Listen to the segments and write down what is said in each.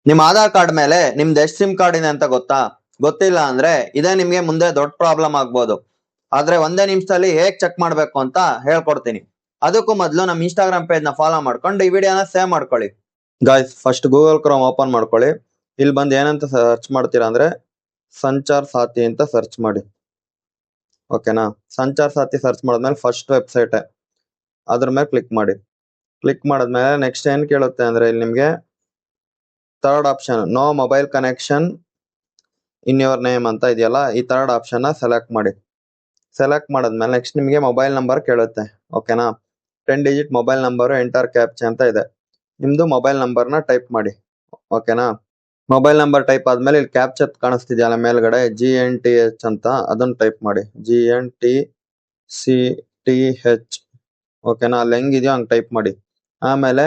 ನಿಮ್ ಆಧಾರ್ ಕಾರ್ಡ್ ಮೇಲೆ ನಿಮ್ದು ಎಷ್ಟು ಸಿಮ್ ಕಾರ್ಡ್ ಇದೆ ಅಂತ ಗೊತ್ತಿಲ್ಲ ಅಂದ್ರೆ ಇದೇ ನಿಮ್ಗೆ ಮುಂದೆ ದೊಡ್ಡ ಪ್ರಾಬ್ಲಮ್ ಆಗ್ಬೋದು. ಆದ್ರೆ ಒಂದೇ ನಿಮಿಷದಲ್ಲಿ ಹೇಗ್ ಚೆಕ್ ಮಾಡ್ಬೇಕು ಅಂತ ಹೇಳ್ಕೊಡ್ತೀನಿ. ಅದಕ್ಕೂ ಮೊದಲು ನಮ್ಮ ಇನ್ಸ್ಟಾಗ್ರಾಮ್ ಪೇಜ್ ನ ಫಾಲೋ ಮಾಡ್ಕೊಂಡು ಈ ವಿಡಿಯೋನ ಸೇವ್ ಮಾಡ್ಕೊಳ್ಳಿ. Guys, first Google Chrome open ಮಾಡ್ಕೊಳ್ಳಿ. ಇಲ್ಲಿ ಬಂದು ಏನಂತ ಸರ್ಚ್ ಮಾಡ್ತೀರಾ ಅಂದ್ರೆ ಸಂಚಾರ್ ಸಾಥಿ ಅಂತ ಸರ್ಚ್ ಮಾಡಿ. ಓಕೆನಾ? ಸಂಚಾರ್ ಸಾಥಿ ಸರ್ಚ್ ಮಾಡಿದ್ಮೇಲೆ ಫಸ್ಟ್ ವೆಬ್ಸೈಟ್ ಅದ್ರ ಮೇಲೆ ಕ್ಲಿಕ್ ಮಾಡಿ. ಕ್ಲಿಕ್ ಮಾಡಿದ್ಮೇಲೆ ನೆಕ್ಸ್ಟ್ ಏನ್ ಕೇಳುತ್ತೆ ಅಂದ್ರೆ ಇಲ್ಲಿ ನಿಮ್ಗೆ third option no mobile connection in your name ಅಂತ ಇದೆಯಲ್ಲ, ಈ ಥರ್ಡ್ ಆಪ್ಷನ್ ನ ಸೆಲೆಕ್ಟ್ ಮಾಡಿ. ಸೆಲೆಕ್ಟ್ ಮಾಡಿದ್ಮೇಲೆ ನೆಕ್ಸ್ಟ್ ನಿಮಗೆ ಮೊಬೈಲ್ ನಂಬರ್ ಕೇಳುತ್ತೆ. ಓಕೆನಾ? 10 digit mobile number enter captcha ಅಂತ ಇದೆ. ನಿಮ್ದು ಮೊಬೈಲ್ ನಂಬರ್ನ ಟೈಪ್ ಮಾಡಿ. ಓಕೆನಾ? ಮೊಬೈಲ್ ನಂಬರ್ ಟೈಪ್ ಆದ್ಮೇಲೆ ಇಲ್ಲಿ ಕ್ಯಾಪ್ಚಾ ಕಾಣಿಸ್ತಿದೆಯಲ್ಲ ಮೇಲ್ಗಡೆ GNTH ಅಂತ, ಅದನ್ನ ಟೈಪ್ ಮಾಡಿ. GNTCTH. ಓಕೆನಾ? ಅಲ್ಲಿ ಹೆಂಗಿದೆಯೋ ಹಂಗೆ ಟೈಪ್ ಮಾಡಿ. ಆಮೇಲೆ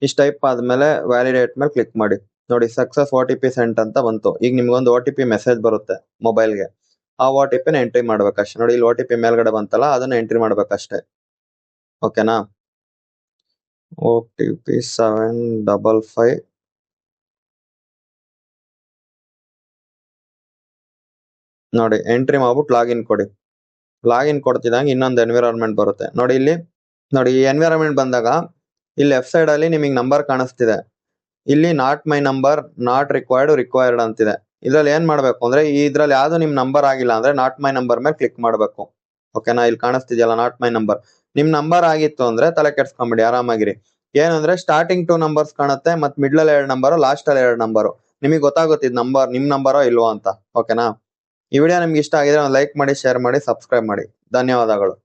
ಇಷ್ಟು ಟೈಪ್ ಆದ್ಮೇಲೆ ವ್ಯಾಲಿಡೇಟ್ ಮೇಲೆ ಕ್ಲಿಕ್ ಮಾಡಿ. ನೋಡಿ, ಸಕ್ಸಸ್ OTP ಸೆಂಟ್ ಅಂತ ಬಂತು. ಈಗ ನಿಮ್ಗೊಂದು OTP ಮೆಸೇಜ್ ಬರುತ್ತೆ ಮೊಬೈಲ್ಗೆ. ಆ OTP ನ ಎಂಟ್ರಿ ಮಾಡ್ಬೇಕಷ್ಟೇ. ನೋಡಿ, ಇಲ್ಲಿ OTP ಮೇಲ್ಗಡೆ ಬಂತಲ್ಲ, ಅದನ್ನ ಎಂಟ್ರಿ ಮಾಡ್ಬೇಕಷ್ಟೇ. ಓಕೆನಾ? OTP 755. ನೋಡಿ, ಎಂಟ್ರಿ ಮಾಡ್ಬಿಟ್ಟು ಲಾಗಿನ್ ಕೊಡಿ. ಲಾಗಿನ್ ಕೊಡ್ತಿದ್ದಂಗೆ ಇನ್ನೊಂದು ಎನ್ವಿರಾನ್ಮೆಂಟ್ ಬರುತ್ತೆ. ನೋಡಿ, ಈ ಎನ್ವಿರಾನ್ಮೆಂಟ್ ಬಂದಾಗ ಇಲ್ಲಿ ಲೆಫ್ಟ್ ಸೈಡ್ ಅಲ್ಲಿ ನಿಮಗೆ ನಂಬರ್ ಕಾಣಿಸ್ತಿದೆ. ಇಲ್ಲಿ not my number, not required ಅಂತಿದೆ. ಇದ್ರಲ್ಲಿ ಏನ್ ಮಾಡ್ಬೇಕು ಅಂದ್ರೆ ಇದ್ರಲ್ಲಿ ಯಾವ್ದು ನಿಮ್ ನಂಬರ್ ಆಗಿಲ್ಲ ಅಂದ್ರೆ ನಾಟ್ ಮೈ ನಂಬರ್ ಮೇಲೆ ಕ್ಲಿಕ್ ಮಾಡ್ಬೇಕು. ಓಕೆನಾ? ಇಲ್ಲಿ ಕಾಣಿಸ್ತಿದ್ಯಲ್ಲ ನಾಟ್ ಮೈ ನಂಬರ್. ನಿಮ್ ನಂಬರ್ ಆಗಿತ್ತು ಅಂದ್ರೆ ತಲೆ ಕೆಡ್ಸ್ಕೊಂಬಿಡಿ, ಆರಾಮಾಗಿರಿ. ಏನಂದ್ರೆ ಸ್ಟಾರ್ಟಿಂಗ್ 2 ನಂಬರ್ಸ್ ಕಾಣುತ್ತೆ, ಮತ್ ಮಿಡ್ಲ್ ಅಲ್ಲಿ 2 ನಂಬರ್, ಲಾಸ್ಟ್ ಅಲ್ಲಿ 2 ನಂಬರ್. ನಿಮಗೆ ಗೊತ್ತಾಗುತ್ತೆ ಇದು ನಂಬರ್ ನಿಮ್ ನಂಬರೋ ಇಲ್ವೋ ಅಂತ. ಓಕೆನಾ? ಈ ವಿಡಿಯೋ ನಿಮ್ಗೆ ಇಷ್ಟ ಆಗಿದ್ರೆ ಒಂದು ಲೈಕ್ ಮಾಡಿ, ಶೇರ್ ಮಾಡಿ, ಸಬ್ಸ್ಕ್ರೈಬ್ ಮಾಡಿ. ಧನ್ಯವಾದಗಳು.